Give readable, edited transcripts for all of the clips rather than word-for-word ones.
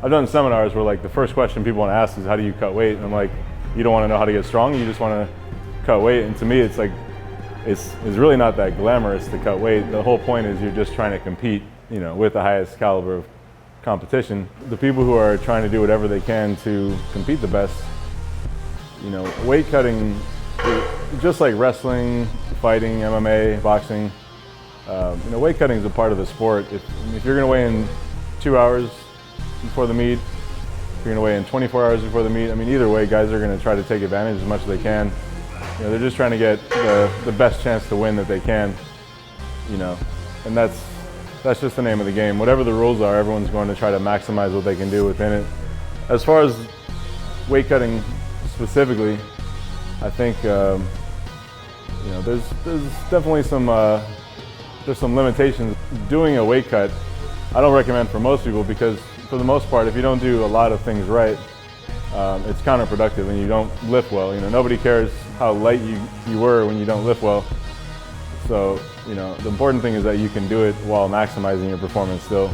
I've done seminars where like the first question people want to ask is how do you cut weight? And I'm like, you don't want to know how to get strong, you just want to cut weight. And to me, it's like, it's really not that glamorous to cut weight. The whole point is you're just trying to compete, you know, with the highest caliber of competition. The people who are trying to do whatever they can to compete the best, you know, weight cutting, just like wrestling, fighting, MMA, boxing, you know, weight cutting is a part of the sport. If you're going to weigh in 2 hours before the meet, if you're going to weigh in 24 hours before the meet, I mean, either way, guys are going to try to take advantage as much as they can. You know, they're just trying to get the best chance to win that they can, you know, and that's just the name of the game. Whatever the rules are, everyone's going to try to maximize what they can do within it. As far as weight cutting specifically, I think you know, there's definitely some limitations. Doing a weight cut, I don't recommend for most people because for the most part, if you don't do a lot of things right, it's counterproductive and you don't lift well. You know, nobody cares how light you were when you don't lift well. So, you know, the important thing is that you can do it while maximizing your performance still.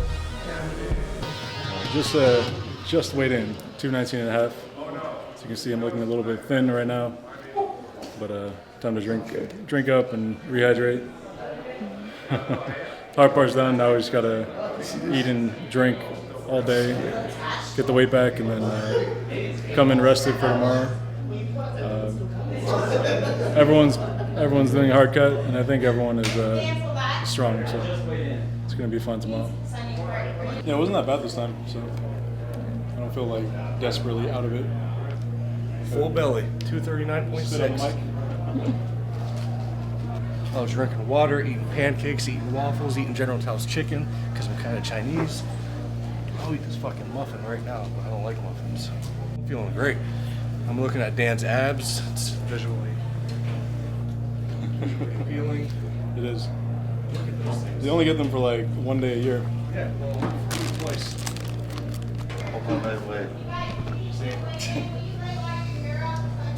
Just weighed in, 219.5. So you can see I'm looking a little bit thin right now, but time to drink up and rehydrate. Hard part's done. Now we just gotta eat and drink all day, get the weight back, and then come in rested for tomorrow. Everyone's doing a hard cut, and I think everyone is strong, so it's going to be fun tomorrow. Yeah, it wasn't that bad this time, so I don't feel like desperately out of it. Full belly, 239.6. I was drinking water, eating pancakes, eating waffles, eating General Tso's chicken, because I'm kind of Chinese. I'll eat this fucking muffin right now, but I don't like muffins. I'm feeling great. I'm looking at Dan's abs. It's visually appealing. It is. They only get them for like 1 day a year. Yeah, well, twice.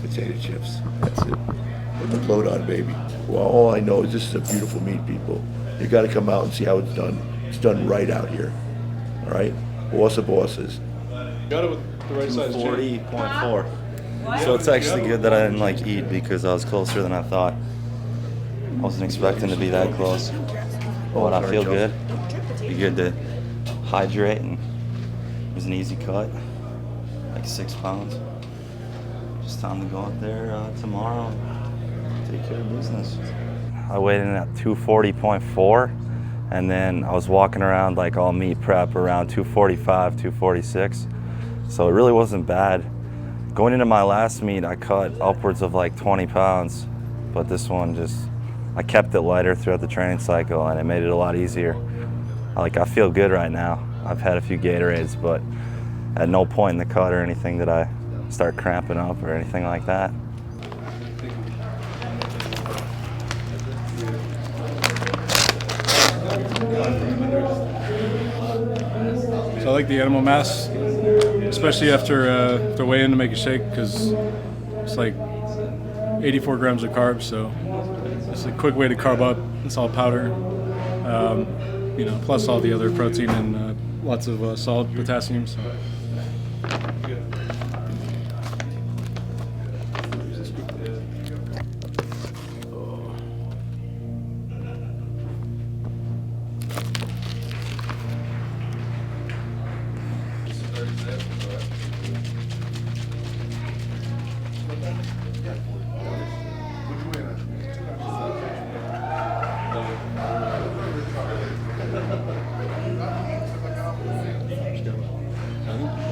Potato chips. That's it. Put the load on, baby. Well, all I know is this is a beautiful meat, people. You got to come out and see how it's done. It's done right out here. All right? Boss of bosses. Got it with the right size. 40.4. So it's actually good that I didn't like eat because I was closer than I thought. I wasn't expecting to be that close. But I feel good. Be good to hydrate, and it was an easy cut, like 6 pounds. Just time to go out there tomorrow and take care of business. I weighed in at 240.4, and then I was walking around like all meat prep around 245, 246. So it really wasn't bad. Going into my last meet, I cut upwards of like 20 pounds, but this one I kept it lighter throughout the training cycle, and it made it a lot easier. I feel good right now. I've had a few Gatorades, but at no point in the cut or anything did I start cramping up or anything like that. So I like the animal mass, especially after weigh-in to make a shake, because it's like 84 grams of carbs, so it's a quick way to carb up. It's all powder, you know, plus all the other protein and lots of salt, potassium. So.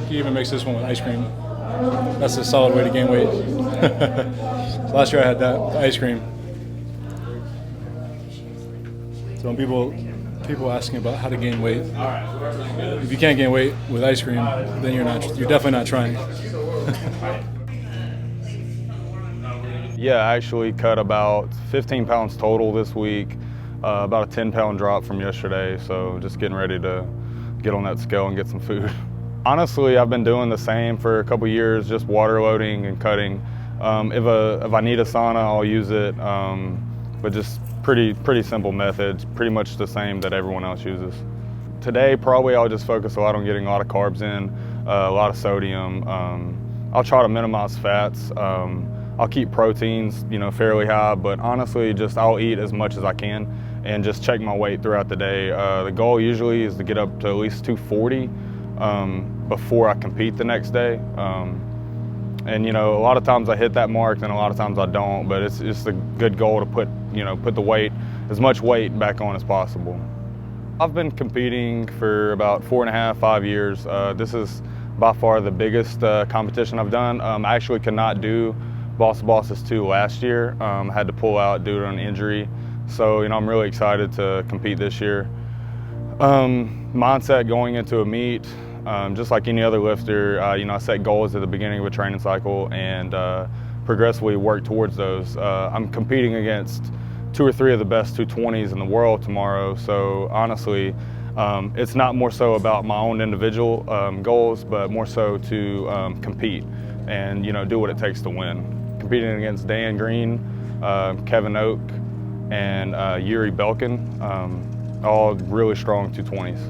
He even makes this one with ice cream. That's a solid way to gain weight. So last year I had that, the ice cream. So when people asking about how to gain weight, if you can't gain weight with ice cream, then you're definitely not trying. Yeah, I actually cut about 15 pounds total this week, about a 10-pound drop from yesterday, so just getting ready to get on that scale and get some food. Honestly, I've been doing the same for a couple years, just water loading and cutting. If I need a sauna, I'll use it, but just pretty simple methods, pretty much the same that everyone else uses. Today, probably I'll just focus a lot on getting a lot of carbs in. a lot of sodium. I'll try to minimize fats. I'll keep proteins, fairly high, but honestly, I'll eat as much as I can and just check my weight throughout the day. The goal usually is to get up to at least 240 before I compete the next day. And a lot of times I hit that mark, and a lot of times I don't, but it's a good goal to put the weight, as much weight back on as possible. I've been competing for about 4.5, 5 years. This is by far the biggest competition I've done. I actually could not do Boss Bosses 2 last year. I had to pull out due to an injury. So, I'm really excited to compete this year. Mindset going into a meet, just like any other lifter, I set goals at the beginning of a training cycle and progressively work towards those. I'm competing against 2 or 3 of the best 220s in the world tomorrow, so honestly, it's not more so about my own individual goals, but more so to compete and do what it takes to win. Competing against Dan Green, Kevin Oak, and Yuri Belkin, all really strong 220s.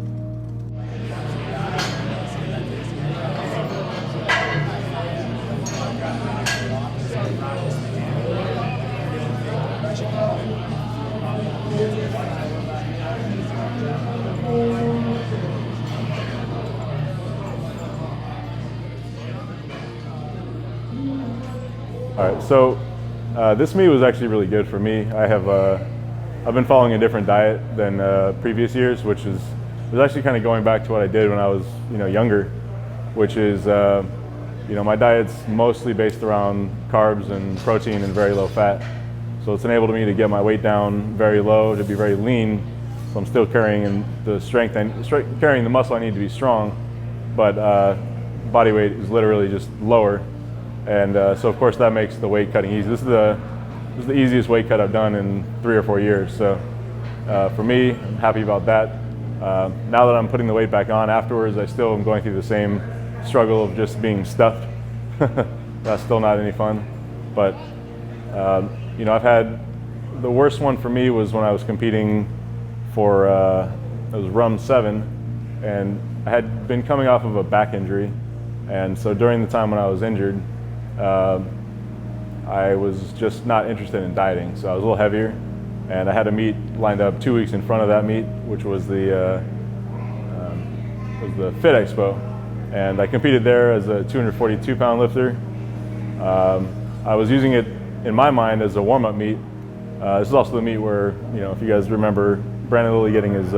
All right, so this meet was actually really good for me. I've been following a different diet than previous years, which was actually kind of going back to what I did when I was younger, which is my diet's mostly based around carbs and protein and very low fat. So it's enabled me to get my weight down very low, to be very lean. So I'm still carrying the strength and carrying the muscle I need to be strong, but body weight is literally just lower. And so of course that makes the weight cutting easy. This is the easiest weight cut I've done in 3 or 4 years. So for me, I'm happy about that. Now that I'm putting the weight back on afterwards, I still am going through the same struggle of just being stuffed. That's still not any fun. But I've had, the worst one for me was when I was competing for, it was RUM 7, and I had been coming off of a back injury. And so during the time when I was injured, I was just not interested in dieting, so I was a little heavier, and I had a meet lined up 2 weeks in front of that meet, which was the Fit Expo, and I competed there as a 242-pound lifter. I was using it in my mind as a warm-up meet. This is also the meet where, if you guys remember Brandon Lilly getting his,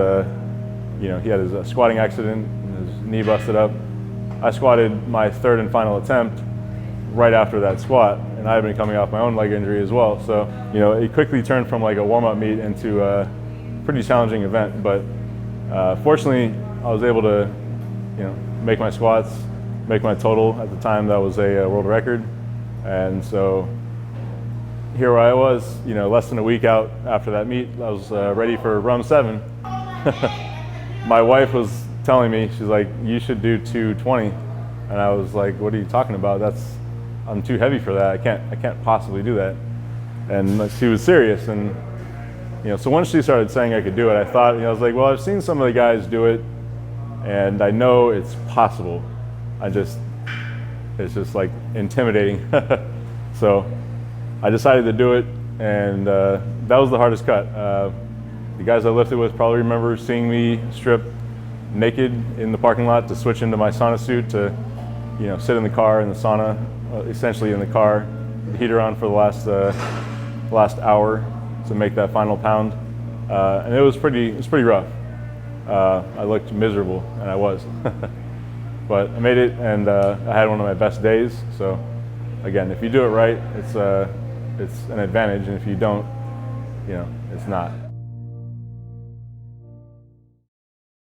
he had his squatting accident, and his knee busted up. I squatted my 3rd and final attempt right after that squat, and I had been coming off my own leg injury as well. So, it quickly turned from like a warm-up meet into a pretty challenging event. But fortunately, I was able to, make my squats, make my total. At the time, that was a world record. And so here I was, less than a week out after that meet. I was ready for RUM 7. My wife was telling me, she's like, you should do 220. And I was like, what are you talking about? I'm too heavy for that. I can't possibly do that. And she was serious. And so once she started saying I could do it, I thought, I was like, well, I've seen some of the guys do it, and I know it's possible. It's just like intimidating. So I decided to do it, and that was the hardest cut. The guys I lifted with probably remember seeing me strip naked in the parking lot to switch into my sauna suit to, sit in the car in the sauna, essentially in the car, the heater on for the last hour to make that final pound, and it was pretty rough. I looked miserable, and I was, but I made it, and I had one of my best days. So, again, if you do it right, it's an advantage, and if you don't, it's not.